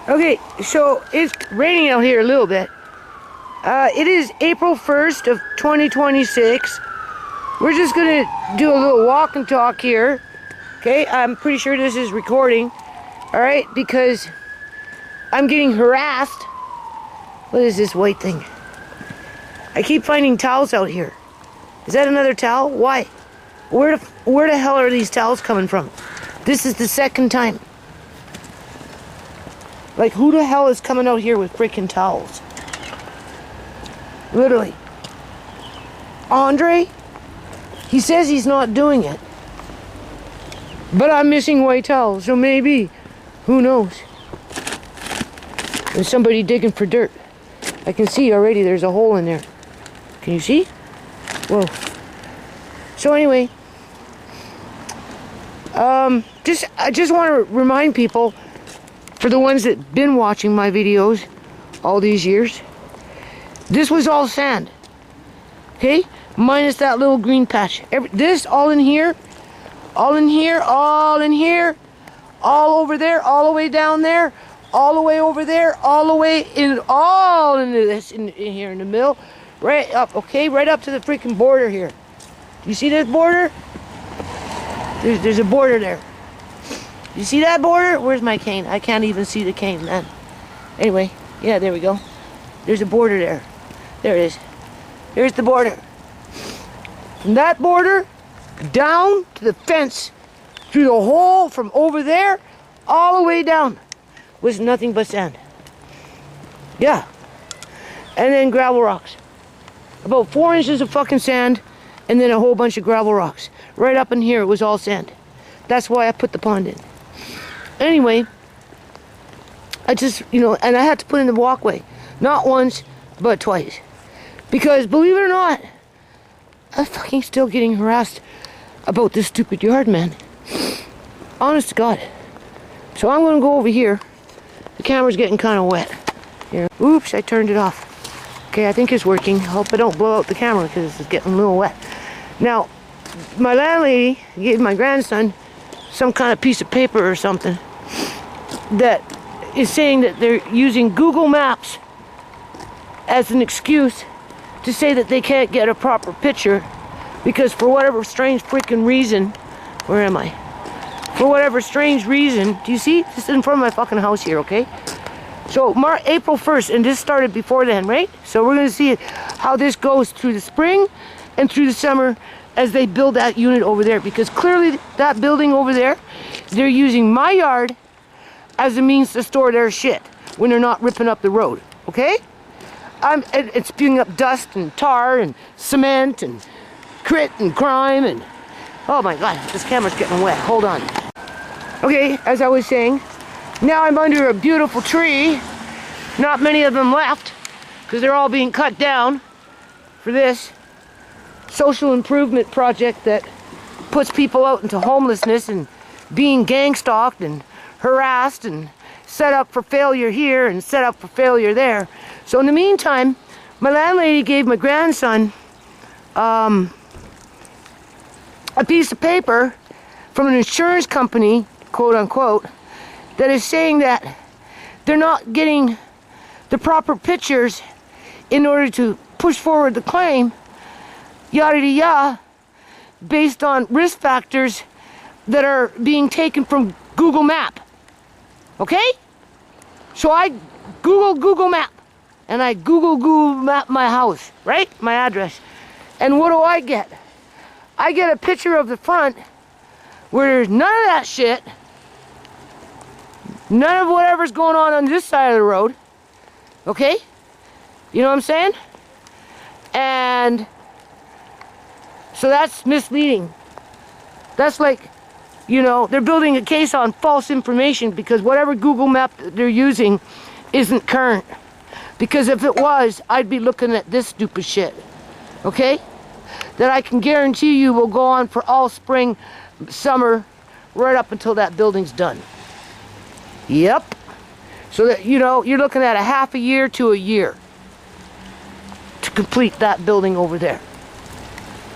Okay, so it's raining out here a little bit. It is April 1st of 2026. We're just gonna do a little walk and talk here. Okay, I'm pretty sure this is recording. Alright, because I'm getting harassed. What is this white thing? I keep finding towels out here. Is that another towel? Why? Where the hell are these towels coming from? This is the second time. Like, who the hell is coming out here with freaking towels? Literally. Andre? He says he's not doing it. But I'm missing white towels, so maybe. Who knows? There's somebody digging for dirt. I can see already there's a hole in there. Can you see? Whoa. So anyway, I just want to remind people, for the ones that been watching my videos all these years, this was all sand. Okay? Minus that little green patch. This all in here, all in here, all in here, all over there, all the way down there, all the way over there, all the way in, all into this, in here in the middle, right up, okay, right up to the freaking border here. You see this border? There's a border there. You see that border? Where's my cane? I can't even see the cane, man. Anyway, yeah, there we go. There's a border there. There it is. Here's the border. From that border down to the fence, through the hole from over there, all the way down, was nothing but sand. Yeah. And then gravel rocks. About 4 inches of fucking sand, and then a whole bunch of gravel rocks. Right up in here, it was all sand. That's why I put the pond in. Anyway, I just, and I had to put in the walkway. Not once, but twice. Because, believe it or not, I'm fucking still getting harassed about this stupid yard, man. Honest to God. So I'm going to go over here. The camera's getting kind of wet. Here. Oops, I turned it off. Okay, I think it's working. Hope I don't blow out the camera because it's getting a little wet. Now, my landlady gave my grandson some kind of piece of paper or something that is saying that they're using Google Maps as an excuse to say that they can't get a proper picture because for whatever strange freaking reason, where am I? For whatever strange reason, do you see? This is in front of my fucking house here, okay? So April 1st, and this started before then, right? So we're going to see how this goes through the spring and through the summer as they build that unit over there. Because clearly that building over there, they're using my yard as a means to store their shit when they're not ripping up the road, okay? It's spewing up dust and tar and cement and grit and grime and... Oh my God, this camera's getting wet. Hold on. Okay, as I was saying, now I'm under a beautiful tree. Not many of them left because they're all being cut down for this social improvement project that puts people out into homelessness and being gang stalked and harassed and set up for failure here and set up for failure there. So in the meantime, my landlady gave my grandson a piece of paper from an insurance company, quote unquote, that is saying that they're not getting the proper pictures in order to push forward the claim, yada yada yada, based on risk factors that are being taken from Google Map. Okay? So I Google Map, and I Google Map my house, right? My address. And what do I get? I get a picture of the front where there's none of that shit. None of whatever's going on this side of the road. Okay? You know what I'm saying? And so that's misleading. That's like, they're building a case on false information because whatever Google map they're using isn't current. Because if it was, I'd be looking at this stupid shit. Okay? That I can guarantee you will go on for all spring, summer, right up until that building's done. Yep. So that, you're looking at a half a year to a year to complete that building over there.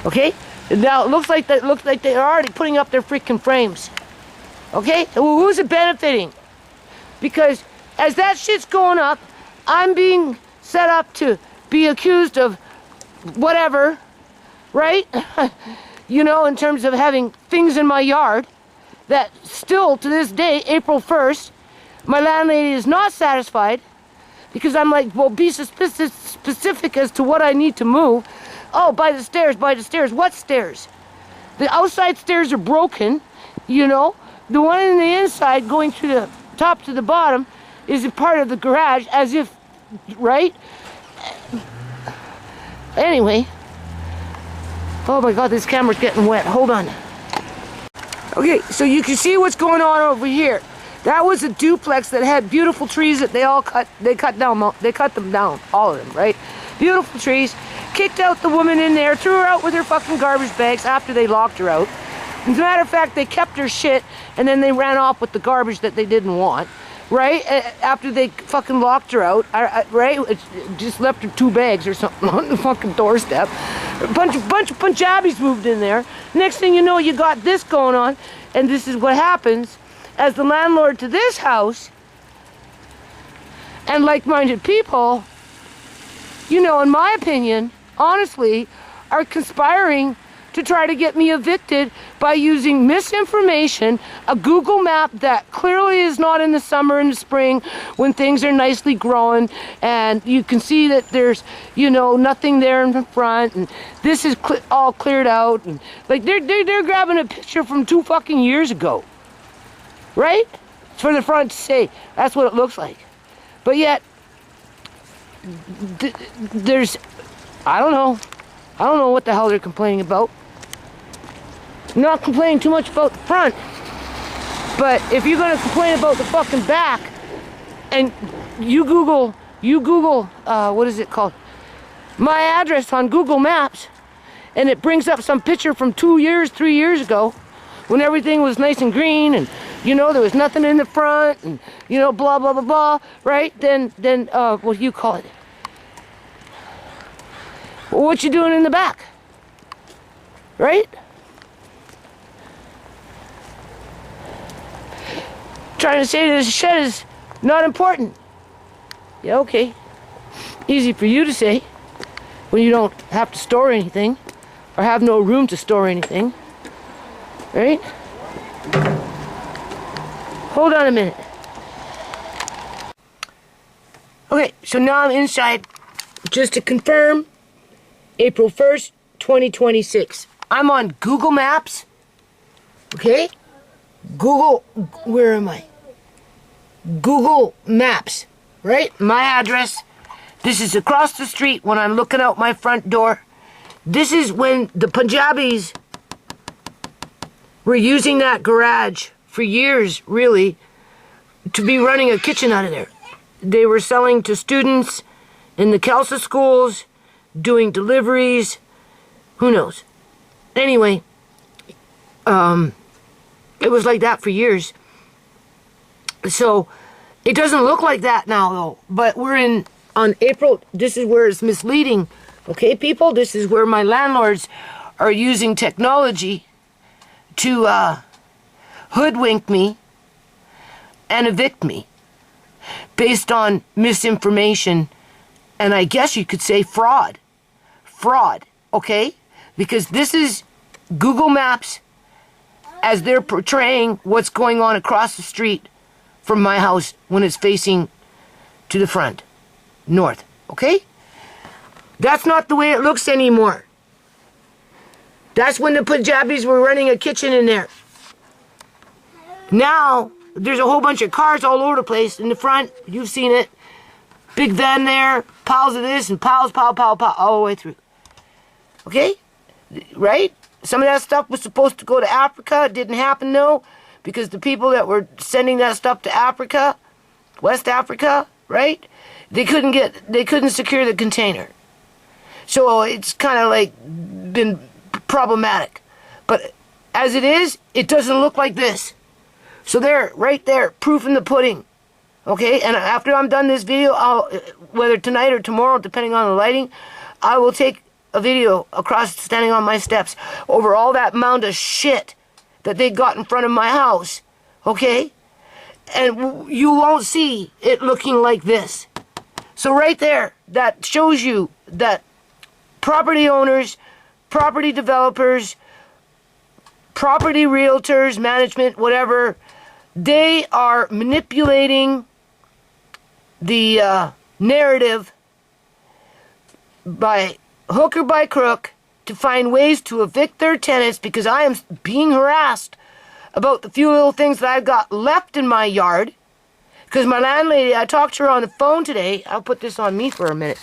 Okay? Now it looks like they're already putting up their freaking frames. Okay? Well, who's it benefiting? Because as that shit's going up, I'm being set up to be accused of whatever, right? You know, in terms of having things in my yard that still to this day, April 1st, my landlady is not satisfied because I'm like, well, be specific as to what I need to move. Oh, by the stairs, by the stairs. What stairs? The outside stairs are broken, you know. The one in the inside going through the top to the bottom is a part of the garage as if, right? Anyway. Oh my God, this camera's getting wet. Hold on. Okay, so you can see what's going on over here. That was a duplex that had beautiful trees that they cut them down, all of them, right? Beautiful trees. Kicked out the woman in there, threw her out with her fucking garbage bags after they locked her out. As a matter of fact, they kept her shit and then they ran off with the garbage that they didn't want, right? After they fucking locked her out, right? It just left her 2 bags or something on the fucking doorstep. A bunch of Punjabis moved in there. Next thing you know, you got this going on, and this is what happens as the landlord to this house, and like-minded people, you know, in my opinion, honestly, are conspiring to try to get me evicted by using misinformation, a Google map that clearly is not in the summer and the spring when things are nicely growing and you can see that there's, you know, nothing there in the front, and this is all cleared out, and like they're grabbing a picture from 2 fucking years ago, right? For the front to say that's what it looks like. But yet there's, I don't know what the hell they're complaining about. I'm not complaining too much about the front, but if you're gonna complain about the fucking back, and you Google, what is it called? My address on Google Maps, and it brings up some picture from 2 years, 3 years ago, when everything was nice and green, and you know there was nothing in the front, and you know blah blah blah blah, right? Then what do you call it? Well, what you doing in the back, right? Trying to say this shed is not important. Yeah, okay. Easy for you to say when you don't have to store anything or have no room to store anything, right? Hold on a minute. Okay, so now I'm inside. Just to confirm, April 1st, 2026. I'm on Google Maps. Okay? Google, where am I? Google Maps, right? My address. This is across the street when I'm looking out my front door. This is when the Punjabis were using that garage for years, really, to be running a kitchen out of there. They were selling to students in the Khalsa schools, doing deliveries, who knows. Anyway, it was like that for years. So it doesn't look like that now, though. But we're on April. This is where it's misleading. Okay, people? This is where my landlords are using technology to hoodwink me and evict me based on misinformation, and I guess you could say fraud. Fraud, okay? Because this is Google Maps as they're portraying what's going on across the street from my house when it's facing to the front, north, okay? That's not the way it looks anymore. That's when the Punjabis were running a kitchen in there. Now, there's a whole bunch of cars all over the place in the front. You've seen it. Big van there, piles of this and piles, pile, all the way through. Okay? Right? Some of that stuff was supposed to go to Africa. It didn't happen, though, because the people that were sending that stuff to Africa, West Africa, right? They couldn't secure the container. So it's kind of like been problematic. But as it is, it doesn't look like this. So there, right there, proof in the pudding. Okay, and after I'm done this video, whether tonight or tomorrow, depending on the lighting, I will take a video across standing on my steps over all that mound of shit that they got in front of my house. Okay? and you won't see it looking like this. So right there, that shows you that property owners, property developers, property realtors, management, whatever, they are manipulating the narrative by hook or by crook to find ways to evict their tenants, because I am being harassed about the few little things that I've got left in my yard. Because my landlady, I talked to her on the phone today. I'll put this on me for a minute.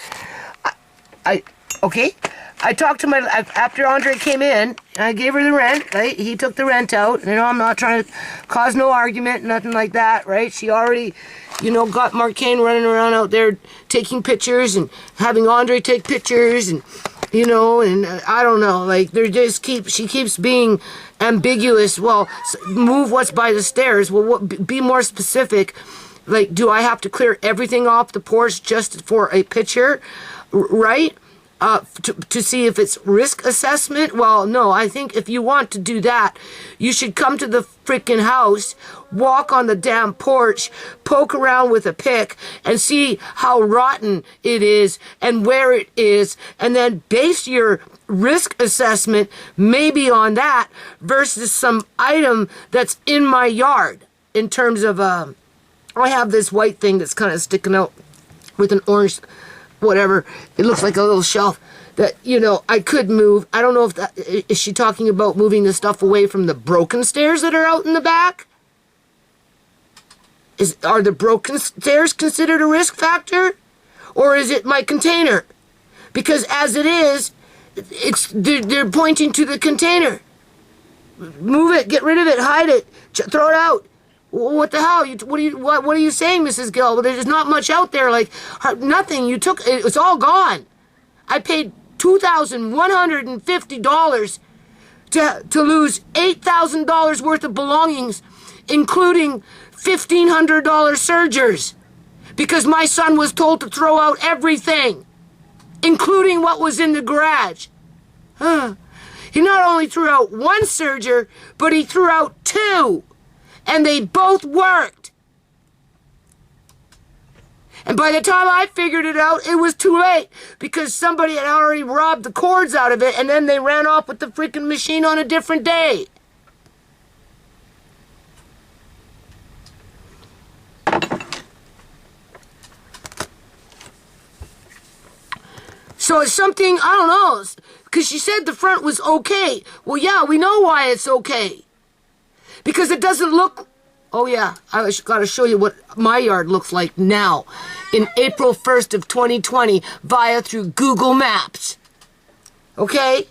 Okay? I talked to after Andre came in, I gave her the rent, right? He took the rent out. You know, I'm not trying to cause no argument, nothing like that, right? She already, you know, got Mark Kane running around out there taking pictures and having Andre take pictures and, you know, and I don't know, like, she keeps being ambiguous. Well, move what's by the stairs. Well, be more specific. Like, do I have to clear everything off the porch just for a picture, right? To see if it's risk assessment? Well, no, I think if you want to do that, you should come to the freaking house, walk on the damn porch, poke around with a pick, and see how rotten it is and where it is, and then base your risk assessment maybe on that versus some item that's in my yard. In terms of, I have this white thing that's kind of sticking out with an orange whatever. It looks like a little shelf that, you know, I could move. I don't know if that, is she talking about moving the stuff away from the broken stairs that are out in the back? Are the broken stairs considered a risk factor? Or is it my container? Because as it is, they're pointing to the container. Move it, get rid of it, hide it, throw it out. What the hell? What are you saying, Mrs. Gill? Well, there's not much out there. Like, nothing. You took it's all gone. I paid $2,150 to lose $8,000 worth of belongings, including $1,500 sergers, because my son was told to throw out everything, including what was in the garage. He not only threw out one serger, but he threw out two. And they both worked. And by the time I figured it out, it was too late, because somebody had already robbed the cords out of it, and then they ran off with the freaking machine on a different day. So it's something, I don't know, because she said the front was okay. Well, yeah, we know why it's okay. Because it doesn't look... Oh, yeah, I got to show you what my yard looks like now, in April 1st of 2020, through Google Maps. Okay?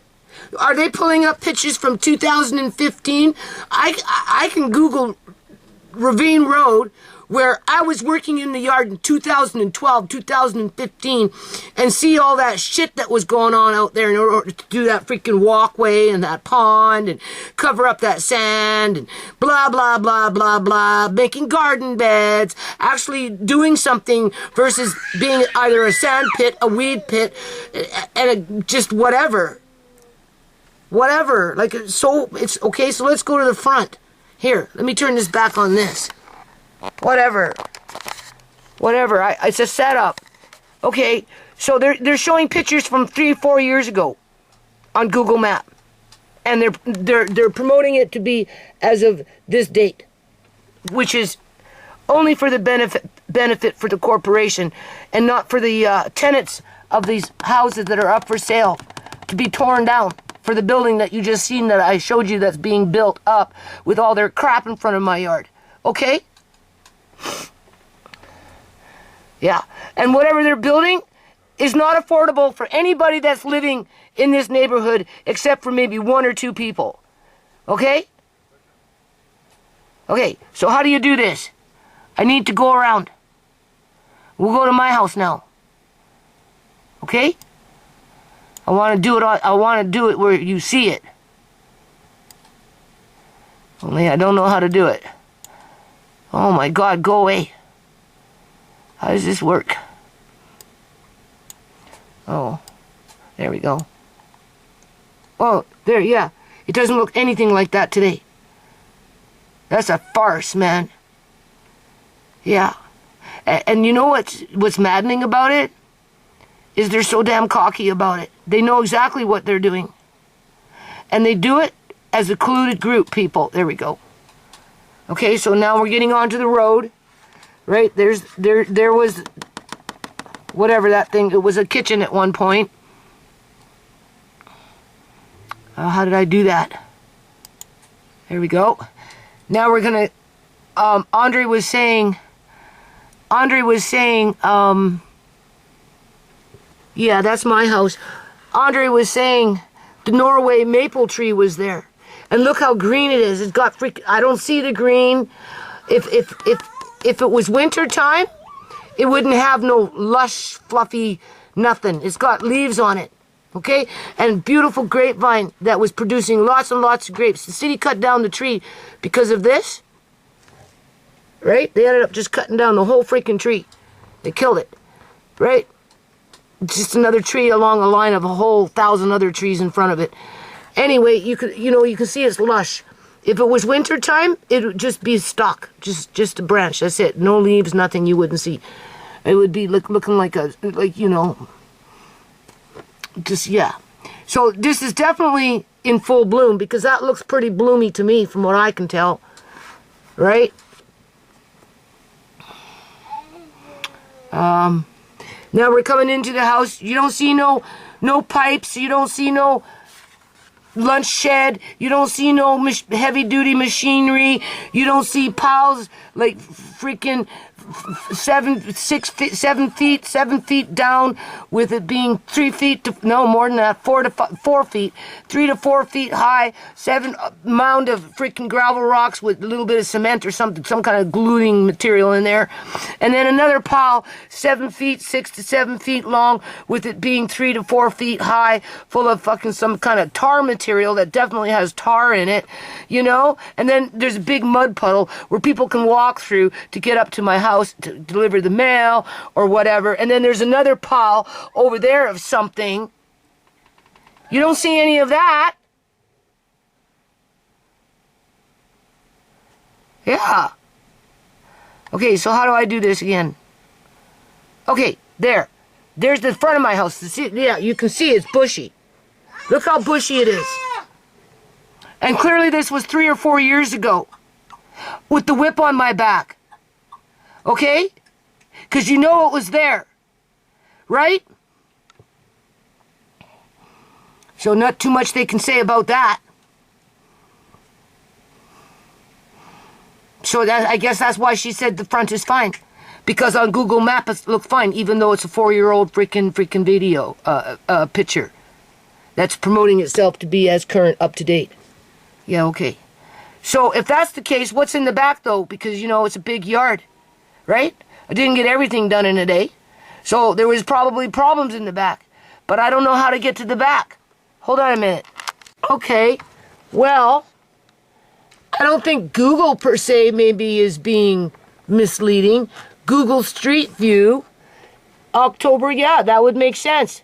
Are they pulling up pictures from 2015? I can Google Ravine Road, where I was working in the yard in 2012, 2015, and see all that shit that was going on out there in order to do that freaking walkway and that pond and cover up that sand and blah, blah, blah, blah, blah, making garden beds, actually doing something versus being either a sand pit, a weed pit, and just whatever. Whatever. Like, so, it's okay, so let's go to the front. Here, let me turn this back on this. Whatever, it's a setup. Okay, so they're showing pictures from 3-4 years ago on Google Map, and they're promoting it to be as of this date, which is only for the benefit for the corporation, and not for the tenants of these houses that are up for sale to be torn down for the building that you just seen that I showed you that's being built up with all their crap in front of my yard. Okay. Yeah, and whatever they're building is not affordable for anybody that's living in this neighborhood except for maybe 1 or 2 people. Okay? Okay, so how do you do this? I need to go around. We'll go to my house now. Okay? I want to do it where you see it. Only I don't know how to do it. Oh my God, go away. How does this work? Oh, there we go. Oh, there, yeah. It doesn't look anything like that today. That's a farce, man. Yeah. And you know what's maddening about it? Is they're so damn cocky about it. They know exactly what they're doing. And they do it as a colluded group, people. There we go. Okay, so now we're getting onto the road. Right? There was whatever that thing, it was a kitchen at one point. How did I do that? There we go. Now we're gonna, Andre was saying, yeah, that's my house. Andre was saying the Norway maple tree was there. And look how green it is. It's got I don't see the green. If it was winter time, it wouldn't have no lush, fluffy, nothing. It's got leaves on it. Okay? And beautiful grapevine that was producing lots and lots of grapes. The city cut down the tree because of this. Right? They ended up just cutting down the whole freaking tree. They killed it. Right? Just another tree along a line of a whole 1,000 other trees in front of it. Anyway, you can see it's lush. If it was winter time, it would just be a stalk, just a branch. That's it. No leaves, nothing. You wouldn't see. It would be looking like just yeah. So this is definitely in full bloom because that looks pretty bloomy to me, from what I can tell. Right? Now we're coming into the house. You don't see no pipes. You don't see no lunch shed. You don't see no heavy-duty machinery. You don't see piles like freaking 7 feet down, with it being 3 feet to, no more than that, 4 feet, 3 to 4 feet high, 7 mound of freaking gravel rocks with a little bit of cement or something, some kind of gluing material in there, and then another pile 7 feet, 6 to 7 feet long, with it being 3 to 4 feet high, full of fucking some kind of tar material that definitely has tar in it, you know. And then there's a big mud puddle where people can walk through to get up to my house to deliver the mail or whatever. And then there's another pile over there of something. You don't see any of that. Yeah. Okay, so how do I do this again? Okay, there. There's the front of my house. Yeah, you can see it's bushy. Look how bushy it is. And clearly this was 3 or 4 years ago with the whip on my back. Okay? Because you know it was there. Right? So not too much they can say about that. So that, I guess that's why she said the front is fine. Because on Google Maps it looked fine, even though it's a 4-year-old freaking video picture that's promoting itself to be as current, up to date. Yeah, okay. So if that's the case, what's in the back though? Because you know it's a big yard, right? I didn't get everything done in a day, so there was probably problems in the back. But I don't know how to get to the back. Hold on a minute. Okay, well, I don't think Google per se maybe is being misleading. Google Street View, October, yeah, that would make sense.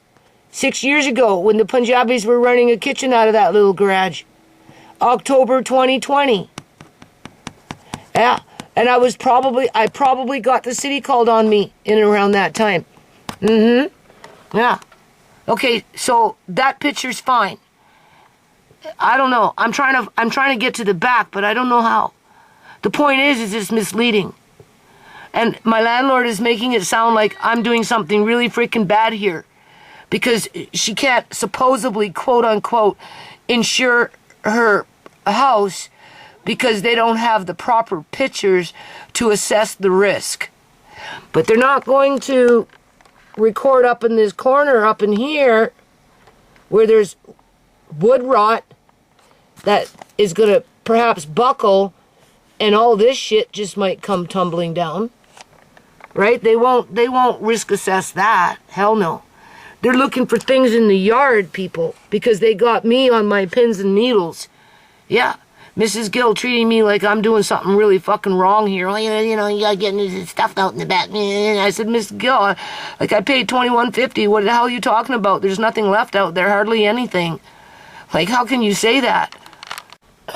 6 years ago when the Punjabis were running a kitchen out of that little garage. October 2020. Yeah, and I probably got the city called on me in and around that time. Yeah. Okay, so that picture's fine. I don't know. I'm trying to get to the back, but I don't know how. The point is it's misleading. And my landlord is making it sound like I'm doing something really freaking bad here. Because she can't supposedly, quote unquote, insure her house because they don't have the proper pictures to assess the risk. But they're not going to record up in this corner, up in here, where there's wood rot that is going to perhaps buckle and all this shit just might come tumbling down. Right? They won't risk assess that. Hell no. They're looking for things in the yard, people, because they got me on my pins and needles. Yeah. Mrs. Gill treating me like I'm doing something really fucking wrong here. Well, you know, you gotta get this stuff out in the back. And I said, Miss Gill, like I paid $21.50. What the hell are you talking about? There's nothing left out there, hardly anything. Like, how can you say that?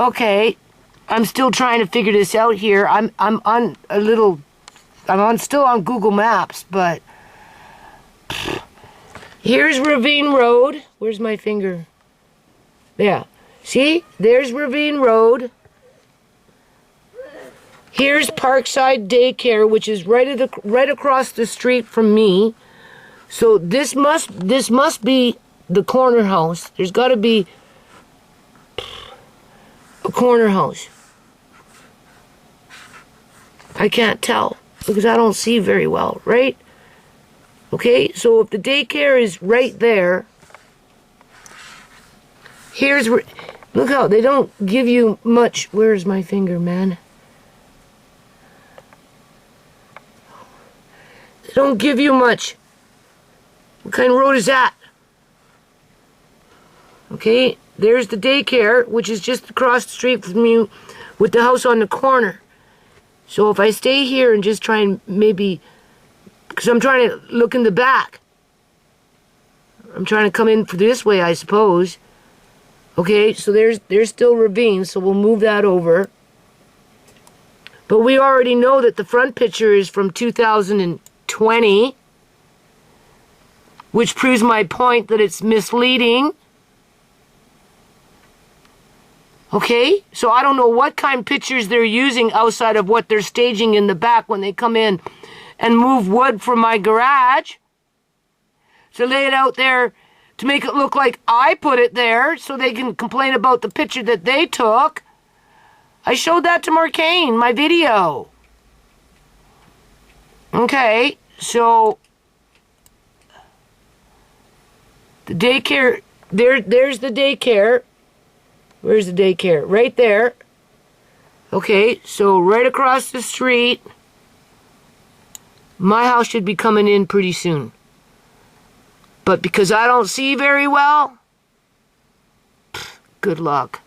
Okay, I'm still trying to figure this out here. I'm on a little still on Google Maps, but here's Ravine Road. Where's my finger? Yeah. See? There's Ravine Road. Here's Parkside Daycare, which is right across the street from me. So this must be the corner house. There's got to be a corner house. I can't tell because I don't see very well, right? Okay, so if the daycare is right there, here's where, look how they don't give you much. Where's my finger, man? They don't give you much. What kind of road is that? Okay, there's the daycare, which is just across the street from you with the house on the corner. So if I stay here and just try and maybe, because I'm trying to look in the back. I'm trying to come in for this way, I suppose. Okay, so there's still Ravine, so we'll move that over. But we already know that the front picture is from 2020, which proves my point that it's misleading. Okay, so I don't know what kind of pictures they're using outside of what they're staging in the back when they come in and move wood from my garage. So lay it out there to make it look like I put it there so they can complain about the picture that they took. I showed that to Marcane, my video. Okay, so the daycare, there's the daycare. Where's the daycare? Right there. Okay, so right across the street. My house should be coming in pretty soon. But because I don't see very well, good luck.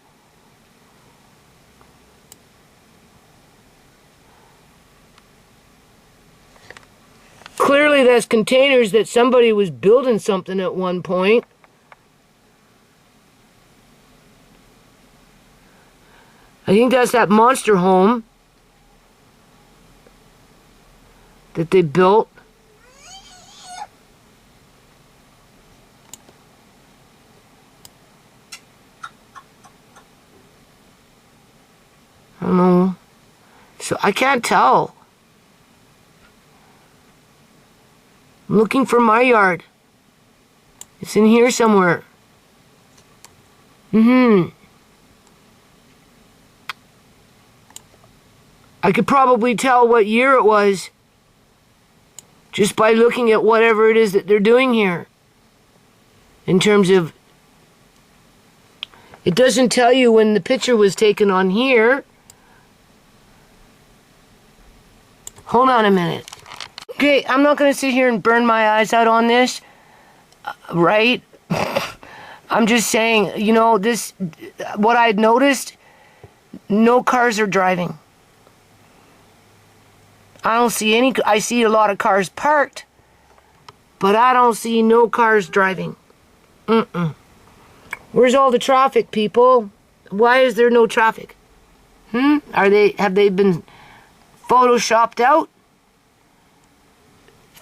Clearly that's containers that somebody was building something at one point. I think that's that monster home that they built. I don't know. So I can't tell. I'm looking for my yard. It's in here somewhere. I could probably tell what year it was just by looking at whatever it is that they're doing here. In terms of, it doesn't tell you when the picture was taken on here. Hold on a minute. Okay, I'm not going to sit here and burn my eyes out on this, right? I'm just saying, you know, this, what I'd noticed, no cars are driving. I don't see any, I see a lot of cars parked, but I don't see no cars driving. Where's all the traffic, people? Why is there no traffic? Have they been photoshopped out?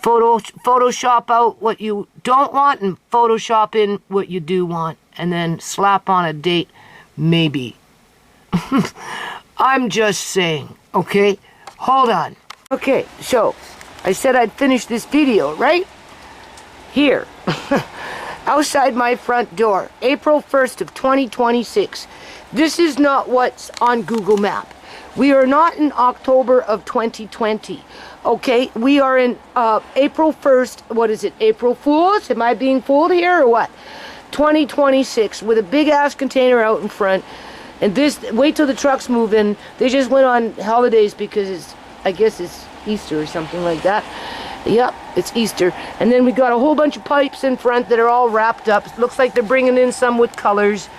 Photoshop out what you don't want and Photoshop in what you do want, and then slap on a date, maybe. I'm just saying, okay? Hold on. Okay, so I said I'd finish this video, right? Here, outside my front door, April 1st of 2026. This is not what's on Google Map. We are not in October of 2020, okay? We are in April 1st, what is it, April Fools? Am I being fooled here or what? 2026, with a big ass container out in front. And this, wait till the trucks move in. They just went on holidays because it's, I guess it's Easter or something like that. Yep, it's Easter. And then we got a whole bunch of pipes in front that are all wrapped up. It looks like they're bringing in some with colors.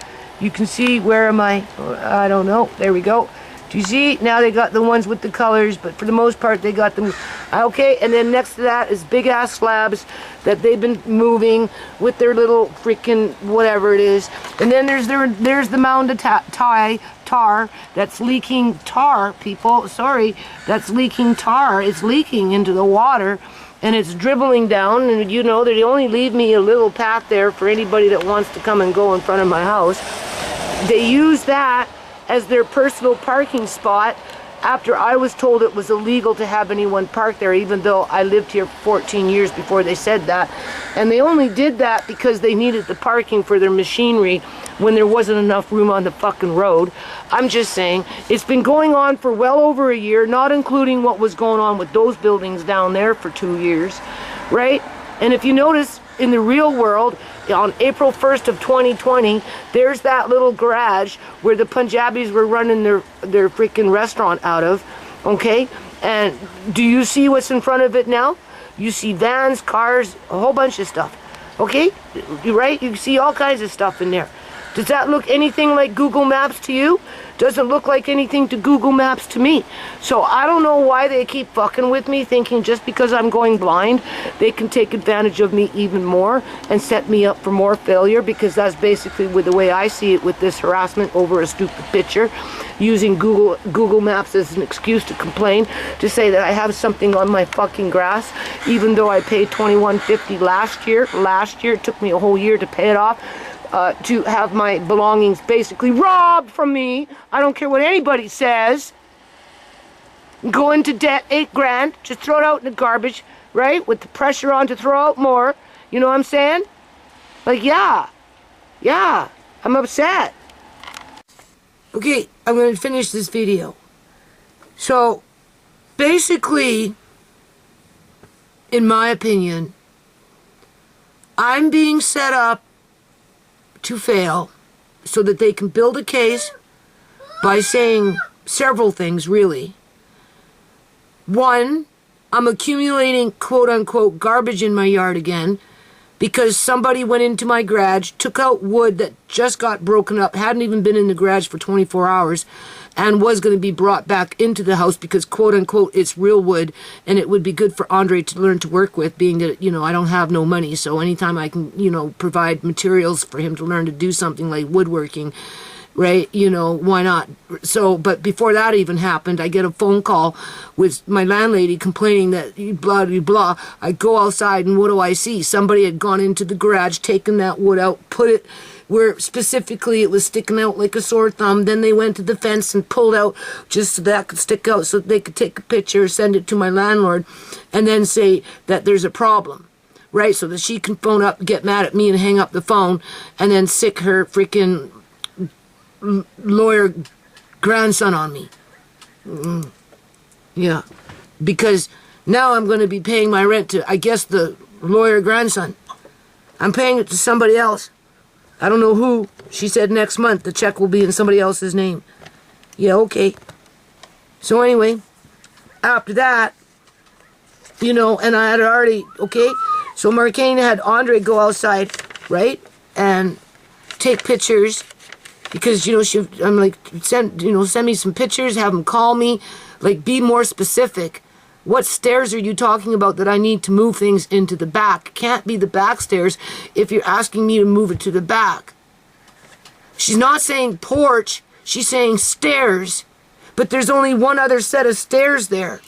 You can see, where am I? I don't know. There we go. Do you see? Now they got the ones with the colors, but for the most part they got them. Okay, and then next to that is big ass slabs that they've been moving with their little freaking whatever it is. And then there's the mound of tar that's leaking tar, people. Sorry, that's leaking tar. It's leaking into the water and it's dribbling down. And you know, they only leave me a little path there for anybody that wants to come and go in front of my house. They use that as their personal parking spot after I was told it was illegal to have anyone park there, even though I lived here 14 years before they said that. And they only did that because they needed the parking for their machinery when there wasn't enough room on the fucking road. I'm just saying, it's been going on for well over a year, not including what was going on with those buildings down there for 2 years, right? And if you notice, in the real world, on April 1st of 2020, there's that little garage where the Punjabis were running their freaking restaurant out of, okay? And do you see what's in front of it now? You see vans, cars, a whole bunch of stuff, okay? Right? You see all kinds of stuff in there. Does that look anything like Google Maps to you? Doesn't look like anything to Google Maps to me. So I don't know why they keep fucking with me, thinking just because I'm going blind, they can take advantage of me even more and set me up for more failure, because that's basically with the way I see it with this harassment over a stupid picture, using Google Maps as an excuse to complain, to say that I have something on my fucking grass, even though I paid $21.50 last year. Last year, it took me a whole year to pay it off. To have my belongings basically robbed from me. I don't care what anybody says. Go into debt, $8 grand, just throw it out in the garbage, right? With the pressure on to throw out more. You know what I'm saying? Like, yeah, I'm upset. Okay, I'm going to finish this video. So, basically, in my opinion, I'm being set up to fail so that they can build a case by saying several things, really. One, I'm accumulating quote-unquote garbage in my yard again because somebody went into my garage, took out wood that just got broken up, hadn't even been in the garage for 24 hours, and was going to be brought back into the house because, quote-unquote, it's real wood, and it would be good for Andre to learn to work with, being that, you know, I don't have no money, so anytime I can, you know, provide materials for him to learn to do something like woodworking, right, you know, why not? So, but before that even happened, I get a phone call with my landlady complaining that blah, blah, blah. I go outside, and what do I see? Somebody had gone into the garage, taken that wood out, put it where specifically it was sticking out like a sore thumb. Then they went to the fence and pulled out just so that could stick out, so they could take a picture, send it to my landlord, and then say that there's a problem, right? So that she can phone up, get mad at me and hang up the phone, and then sick her freaking lawyer grandson on me. Yeah, because now I'm going to be paying my rent to, I guess, the lawyer grandson. I'm paying it to somebody else. I don't know who. She said next month the check will be in somebody else's name. Yeah, okay. So anyway, after that, you know, and I had already, okay, so Marcane had Andre go outside, right, and take pictures, because, you know, I'm like, send me some pictures, have him call me, like, be more specific. What stairs are you talking about that I need to move things into the back? Can't be the back stairs if you're asking me to move it to the back. She's not saying porch, she's saying stairs, but there's only one other set of stairs there.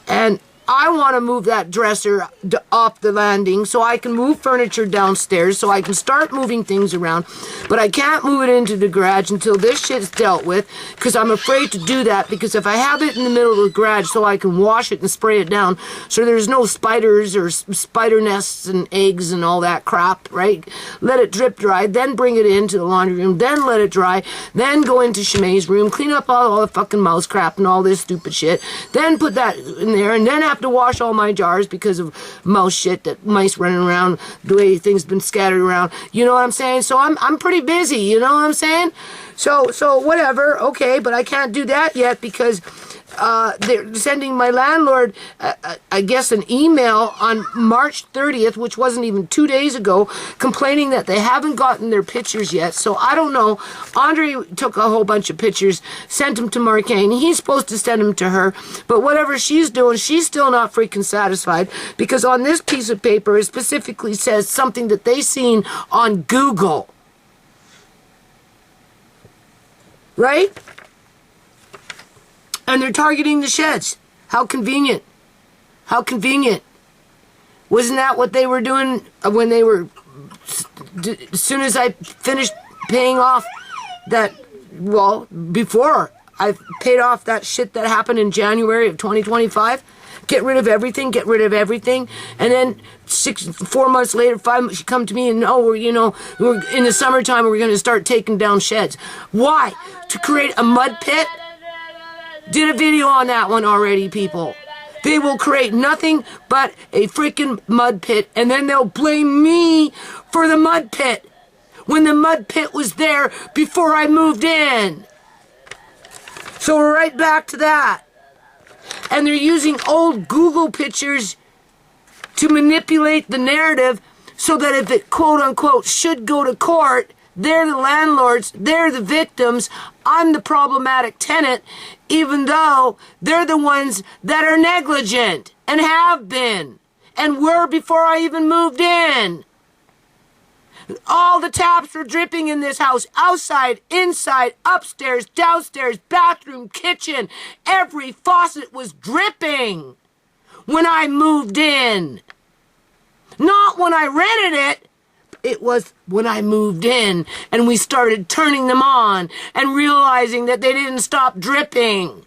And I want to move that dresser off the landing so I can move furniture downstairs, so I can start moving things around. But I can't move it into the garage until this shit's dealt with, because I'm afraid to do that, because if I have it in the middle of the garage so I can wash it and spray it down so there's no spiders or spider nests and eggs and all that crap, right? Let it drip dry, then bring it into the laundry room, then let it dry, then go into Shemai's room, clean up all the fucking mouse crap and all this stupid shit, then put that in there, and then have to wash all my jars because of mouse shit, that mice running around, the way things been scattered around. You know what I'm saying? So I'm pretty busy, you know what I'm saying? So whatever, okay, but I can't do that yet because they're sending my landlord, I guess, an email on March 30th, which wasn't even 2 days ago, complaining that they haven't gotten their pictures yet. So I don't know. Andre took a whole bunch of pictures, sent them to Marcane. He's supposed to send them to her, but whatever she's doing, she's still not freaking satisfied, because on this piece of paper it specifically says something that they seen on Google. right? And they're targeting the sheds. How convenient. How convenient. Wasn't that what they were doing when they were, as soon as I finished paying off that, well, before I paid off that shit that happened in January of 2025, get rid of everything, and then 4 months later, 5 months, she come to me and, oh, we're in the summertime, we're going to start taking down sheds. Why? To create a mud pit? Did a video on that one already, people. They will create nothing but a freaking mud pit, and then they'll blame me for the mud pit when the mud pit was there before I moved in. So we're right back to that. And they're using old Google pictures to manipulate the narrative so that if it quote-unquote should go to court, they're the landlords, they're the victims, I'm the problematic tenant, even though they're the ones that are negligent and have been and were before I even moved in. All the taps were dripping in this house, outside, inside, upstairs, downstairs, bathroom, kitchen. Every faucet was dripping when I moved in. Not when I rented it. It was when I moved in and we started turning them on and realizing that they didn't stop dripping.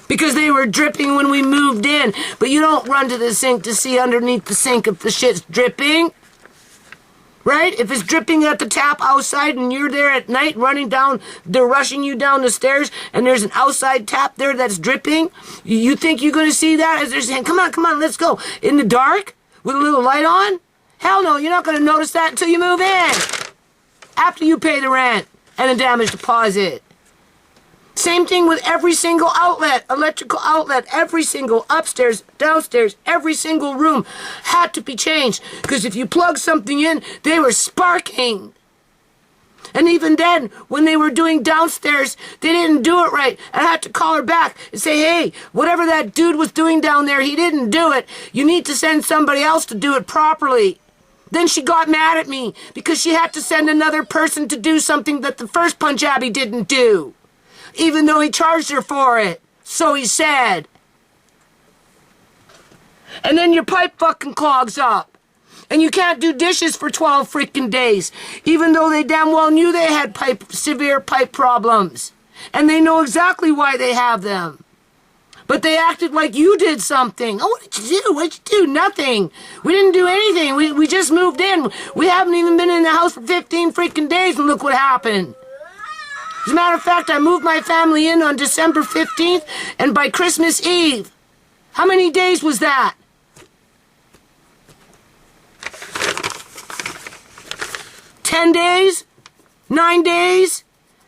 Because they were dripping when we moved in. But you don't run to the sink to see underneath the sink if the shit's dripping. Right? If it's dripping at the tap outside and you're there at night running down, they're rushing you down the stairs and there's an outside tap there that's dripping, you think you're going to see that as they're saying, come on, let's go. In the dark with a little light on? Hell no, you're not going to notice that until you move in. After you pay the rent and the damage deposit. Same thing with every single outlet, electrical outlet, every single upstairs, downstairs, every single room had to be changed. Because if you plug something in, they were sparking. And even then, when they were doing downstairs, they didn't do it right. I had to call her back and say, hey, whatever that dude was doing down there, he didn't do it. You need to send somebody else to do it properly. Then she got mad at me because she had to send another person to do something that the first Punjabi didn't do. Even though he charged her for it. So he said. And then your pipe fucking clogs up. And you can't do dishes for 12 freaking days. Even though they damn well knew they had severe pipe problems. And they know exactly why they have them. But they acted like you did something. Oh, what did you do? What did you do? Nothing. We didn't do anything. We just moved in. We haven't even been in the house for 15 freaking days and look what happened. As a matter of fact, I moved my family in on December 15th, and by Christmas Eve, how many days was that? 10 days? 9 days?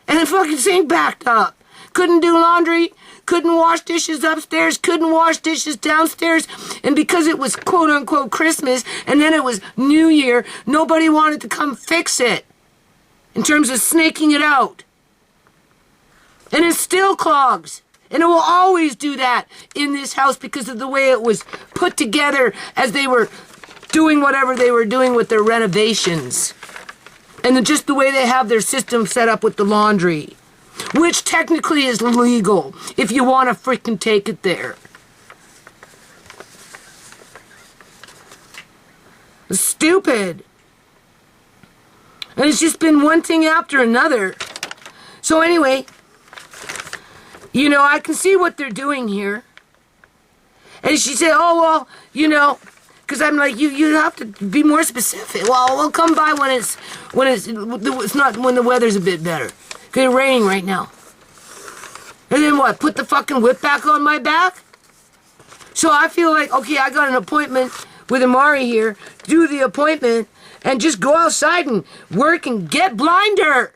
And the fucking sink backed up. Couldn't do laundry, couldn't wash dishes upstairs, couldn't wash dishes downstairs, and because it was quote-unquote Christmas, and then it was New Year, nobody wanted to come fix it, in terms of snaking it out. And it still clogs. And it will always do that in this house because of the way it was put together as they were doing whatever they were doing with their renovations. And just the way they have their system set up with the laundry. Which technically is legal if you want to freaking take it there. It's stupid. And it's just been one thing after another. So anyway, you know, I can see what they're doing here. And she said, oh, well, you know, because I'm like, you have to be more specific. Well, we'll come by when it's not, when the weather's a bit better. Because it's raining right now. And then what, put the fucking whip back on my back? So I feel like, okay, I got an appointment with Amari here, do the appointment, and just go outside and work and get blinder.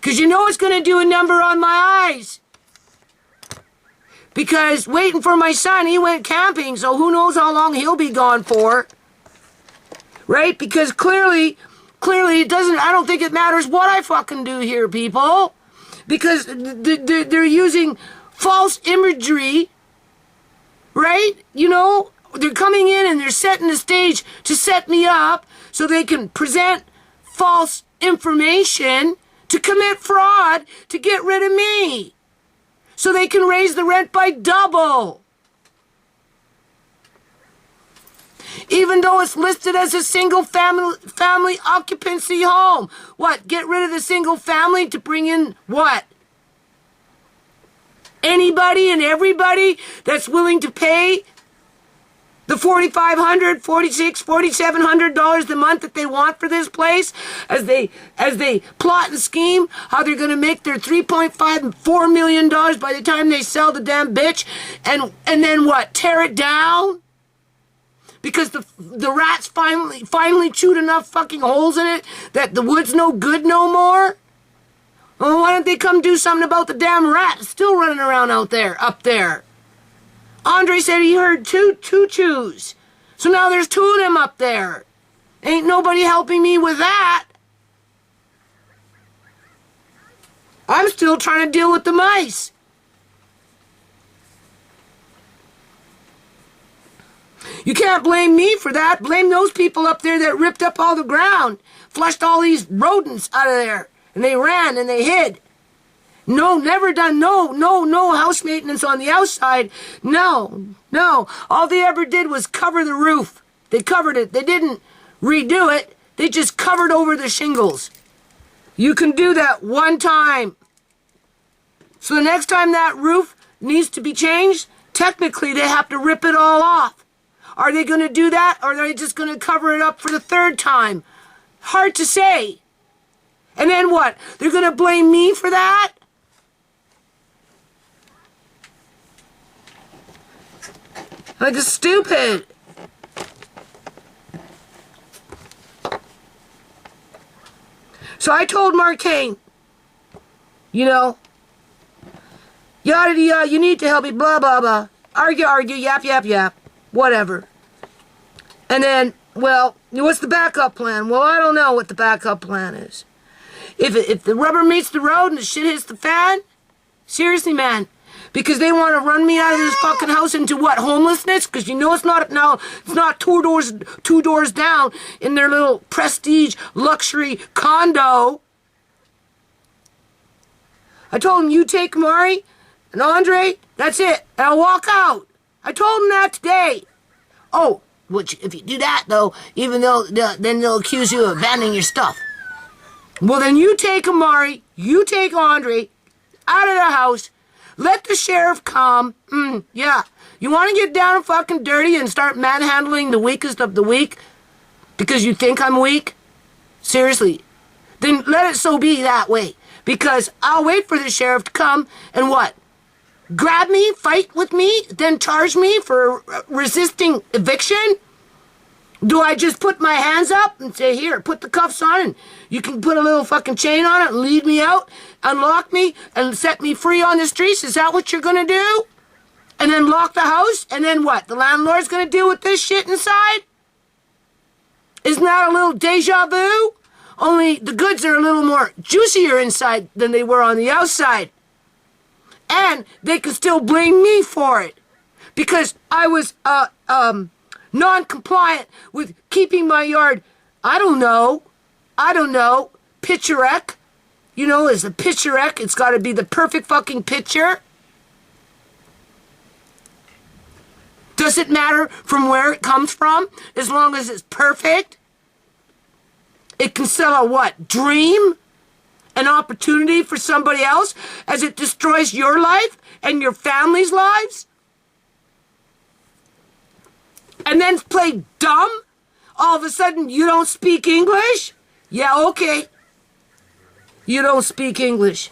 Because you know it's going to do a number on my eyes. Because waiting for my son, he went camping, so who knows how long he'll be gone for. Right? Because clearly it doesn't, I don't think it matters what I fucking do here, people. Because they're using false imagery. Right? You know, they're coming in and they're setting the stage to set me up so they can present false information to commit fraud to get rid of me. So they can raise the rent by double. Even though it's listed as a single family occupancy home. What? Get rid of the single family to bring in what? Anybody and everybody that's willing to pay the $4,500, $4,600, $4,700 a month that they want for this place, as they plot and scheme how they're going to make their $3.5 and $4 million by the time they sell the damn bitch, and then what? Tear it down because the rats finally chewed enough fucking holes in it that the wood's no good no more. Well, why don't they come do something about the damn rat still running around up there? Andre said he heard two chews. So now there's two of them up there. Ain't nobody helping me with that. I'm still trying to deal with the mice. You can't blame me for that. Blame those people up there that ripped up all the ground, flushed all these rodents out of there, and they ran and they hid. No, never done. No house maintenance on the outside. No. All they ever did was cover the roof. They covered it. They didn't redo it. They just covered over the shingles. You can do that one time. So the next time that roof needs to be changed, technically they have to rip it all off. Are they going to do that, or are they just going to cover it up for the third time? Hard to say. And then what? They're going to blame me for that? Like it's stupid. So I told Mark Kane, yada yada, you need to help me, blah blah blah. Argue, yap, whatever. And then, well, what's the backup plan? Well, I don't know what the backup plan is. If the rubber meets the road and the shit hits the fan, seriously, man. Because they want to run me out of this fucking house into what? Homelessness? Because it's not two doors down in their little prestige luxury condo. I told them, you take Mari and Andre, that's it. And I'll walk out. I told them that today. Oh, which if you do that though, even though then they'll accuse you of abandoning your stuff. Well, then you take Amari, you take Andre out of the house. Let the sheriff come. Yeah. You want to get down and fucking dirty and start manhandling the weakest of the weak because you think I'm weak? Seriously. Then let it so be that way. Because I'll wait for the sheriff to come and what? Grab me, fight with me, then charge me for resisting eviction? Do I just put my hands up and say, here, put the cuffs on and you can put a little fucking chain on it and lead me out, unlock me, and set me free on the streets? Is that what you're going to do? And then lock the house? And then what? The landlord's going to deal with this shit inside? Isn't that a little deja vu? Only the goods are a little more juicier inside than they were on the outside. And they can still blame me for it. Because I was, non-compliant with keeping my yard, I don't know, picturesque. Is a picturesque, it's got to be the perfect fucking picture. Does it matter from where it comes from, as long as it's perfect? It can sell a what? Dream? An opportunity for somebody else as it destroys your life and your family's lives? And then play dumb? All of a sudden, you don't speak English? Yeah, okay. You don't speak English.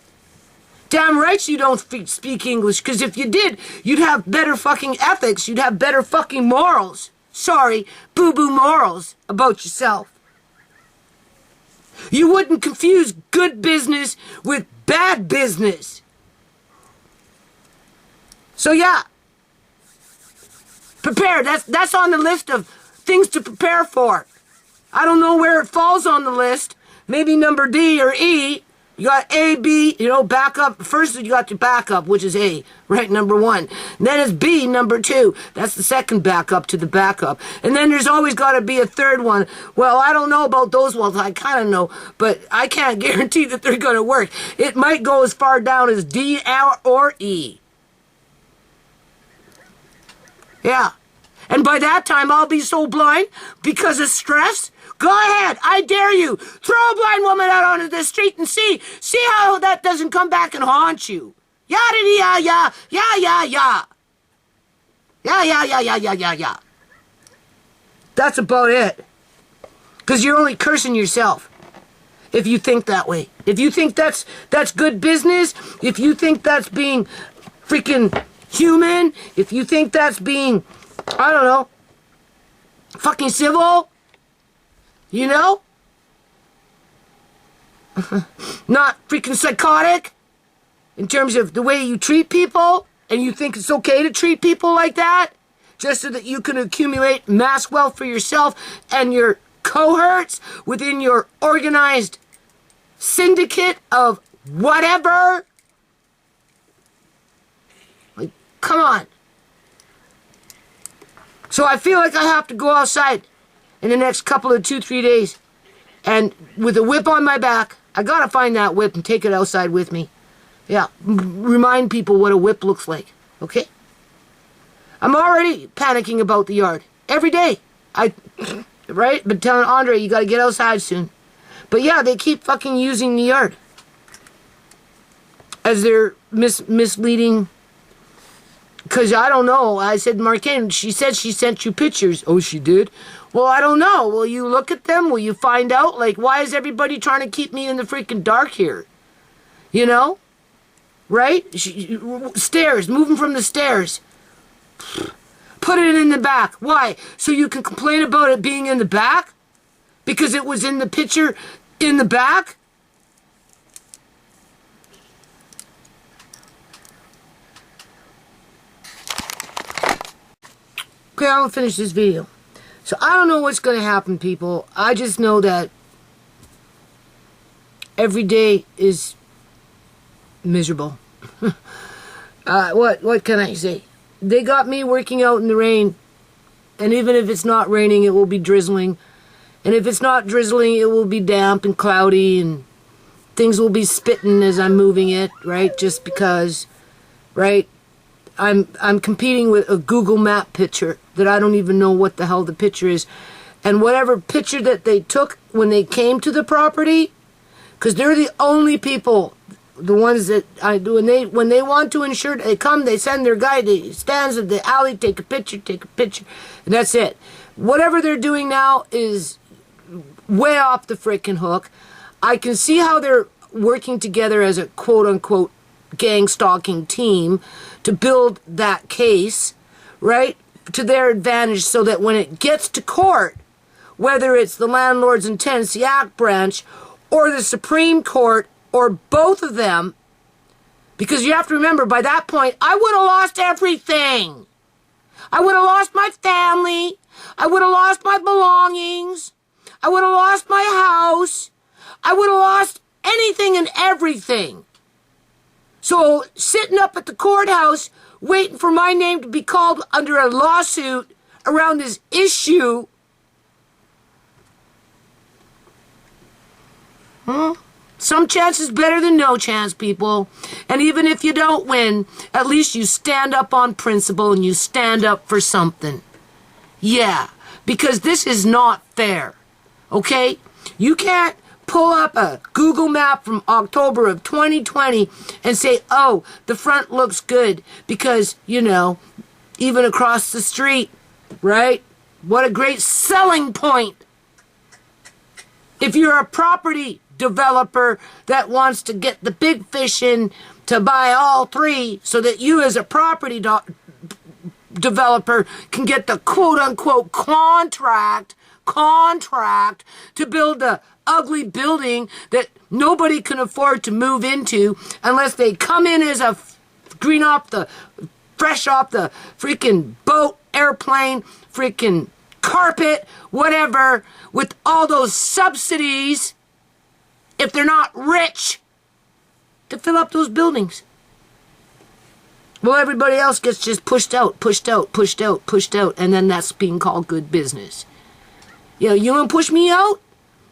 Damn right you don't speak English, because if you did, you'd have better fucking ethics. You'd have better fucking morals. Sorry, boo-boo morals about yourself. You wouldn't confuse good business with bad business. So yeah. Prepare. That's on the list of things to prepare for. I don't know where it falls on the list. Maybe number D or E. You got A, B, backup. First you got your backup, which is A, right, number one. And then it's B, number two. That's the second backup to the backup. And then there's always got to be a third one. Well, I don't know about those ones. I kind of know, but I can't guarantee that they're going to work. It might go as far down as D or E. Yeah. And by that time, I'll be so blind because of stress. Go ahead. I dare you. Throw a blind woman out onto the street and see how that doesn't come back and haunt you. Yada-dee-ya-ya. Ya-ya-ya. Ya-ya-ya-ya-ya-ya-ya. That's about it. Because you're only cursing yourself if you think that way. If you think that's good business, if you think that's being freaking human, if you think that's being, I don't know, fucking civil, not freaking psychotic in terms of the way you treat people, and you think it's okay to treat people like that, just so that you can accumulate mass wealth for yourself and your cohorts within your organized syndicate of whatever. Like, come on. So I feel like I have to go outside in the next couple of 2-3 days. And with a whip on my back, I gotta find that whip and take it outside with me. Yeah, remind people what a whip looks like, okay? I'm already panicking about the yard. Every day. Right? Been telling Andre, you gotta get outside soon. But yeah, they keep fucking using the yard as their misleading. Because I don't know. I said, Marquette, she said she sent you pictures. Oh, she did? Well, I don't know. Will you look at them? Will you find out? Like, why is everybody trying to keep me in the freaking dark here? Right? Stairs. Moving from the stairs. Put it in the back. Why? So you can complain about it being in the back? Because it was in the picture in the back? Okay, I'm gonna finish this video. So I don't know what's gonna happen, people. I just know that every day is miserable. What can I say? They got me working out in the rain, and even if it's not raining, it will be drizzling. And if it's not drizzling, it will be damp and cloudy, and things will be spitting as I'm moving it, right? Just because, right? I'm competing with a Google Map picture that I don't even know what the hell the picture is. And whatever picture that they took when they came to the property, because they're the only people, the ones that I do, when they want to insure, they come, they send their guy, he stands in the alley, take a picture, and that's it. Whatever they're doing now is way off the freaking hook. I can see how they're working together as a quote-unquote gang stalking team to build that case, right, to their advantage, so that when it gets to court, whether it's the Landlords and Tenancy Act branch or the Supreme Court or both of them, because you have to remember, by that point, I would have lost everything. I would have lost my family. I would have lost my belongings. I would have lost my house. I would have lost anything and everything. So, sitting up at the courthouse, waiting for my name to be called under a lawsuit around this issue. Some chance is better than no chance, people. And even if you don't win, at least you stand up on principle and you stand up for something. Yeah, because this is not fair. Okay? You can't pull up a Google map from October of 2020 and say, oh, the front looks good because, even across the street, right? What a great selling point. If you're a property developer that wants to get the big fish in to buy all three so that you as a property developer can get the quote-unquote contract to build the ugly building that nobody can afford to move into unless they come in as a fresh off the freaking boat, airplane, freaking carpet, whatever, with all those subsidies. If they're not rich, to fill up those buildings. Well, everybody else gets just pushed out, pushed out, pushed out, pushed out, and then that's being called good business. You want to push me out?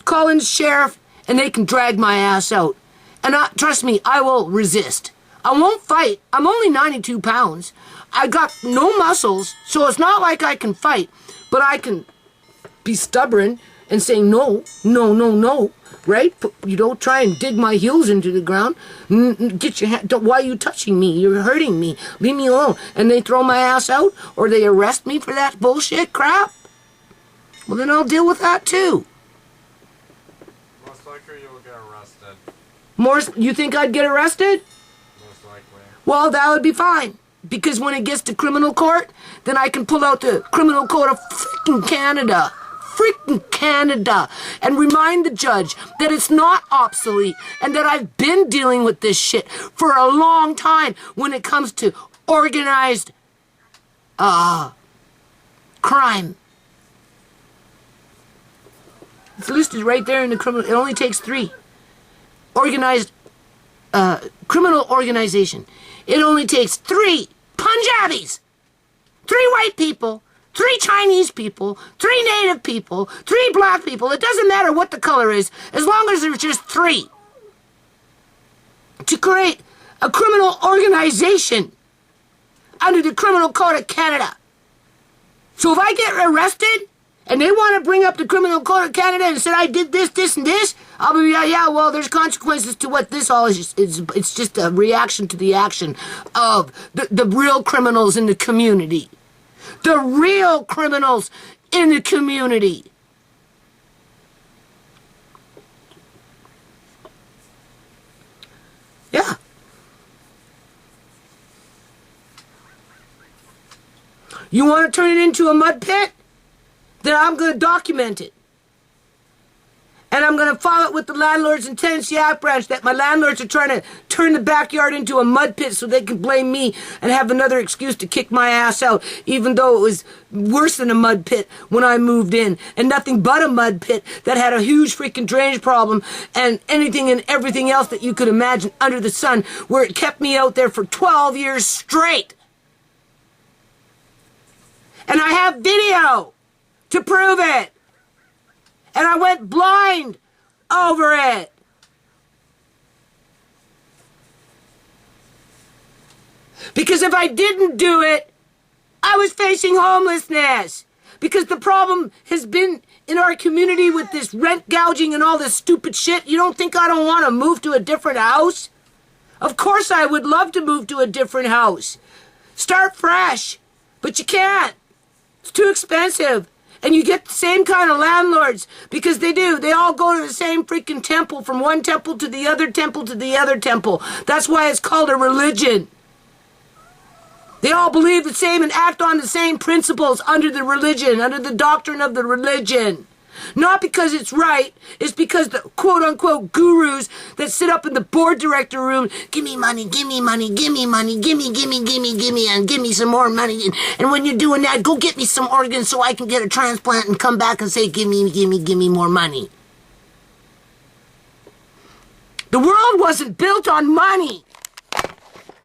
Call in the sheriff, and they can drag my ass out. And trust me, I will resist. I won't fight. I'm only 92 pounds. I got no muscles, so it's not like I can fight. But I can be stubborn and say no, no, no, no, right? Try and dig my heels into the ground. Get your hand. Why are you touching me? You're hurting me. Leave me alone. And they throw my ass out, or they arrest me for that bullshit crap. Well, then I'll deal with that too. Most likely you'll get arrested. You think I'd get arrested? Most likely. Well, that would be fine. Because when it gets to criminal court, then I can pull out the criminal code of freaking Canada. Freaking Canada. And remind the judge that it's not obsolete and that I've been dealing with this shit for a long time when it comes to organized crime. It's listed right there in the criminal. It only takes 3. Organized criminal organization. It only takes 3 Punjabis, 3 white people, 3 Chinese people, 3 native people, 3 black people. It doesn't matter what the color is, as long as there's just 3. To create a criminal organization under the Criminal Code of Canada. So if I get arrested, and they want to bring up the Criminal Code of Canada and said I did this, this, and this, I'll be yeah, well, there's consequences to what this all is. It's just a reaction to the action of the real criminals in the community. The real criminals in the community. Yeah. You want to turn it into a mud pit? Then I'm going to document it. And I'm going to file it with the Landlords and Tenancy Act branch that my landlords are trying to turn the backyard into a mud pit so they can blame me and have another excuse to kick my ass out, even though it was worse than a mud pit when I moved in, and nothing but a mud pit that had a huge freaking drainage problem and anything and everything else that you could imagine under the sun, where it kept me out there for 12 years straight. And I have video to prove it. And I went blind over it. Because if I didn't do it, I was facing homelessness. Because the problem has been in our community with this rent gouging and all this stupid shit. You don't think I don't want to move to a different house? Of course I would love to move to a different house. Start fresh. But you can't. It's too expensive. And you get the same kind of landlords, because they do. They all go to the same freaking temple, from one temple to the other temple to the other temple. That's why it's called a religion. They all believe the same and act on the same principles under the religion, under the doctrine of the religion. Not because it's right, it's because the quote-unquote gurus that sit up in the board director room, give me money, give me money, give me money, give me, and give me some more money. And when you're doing that, go get me some organs so I can get a transplant and come back and say, give me more money. The world wasn't built on money.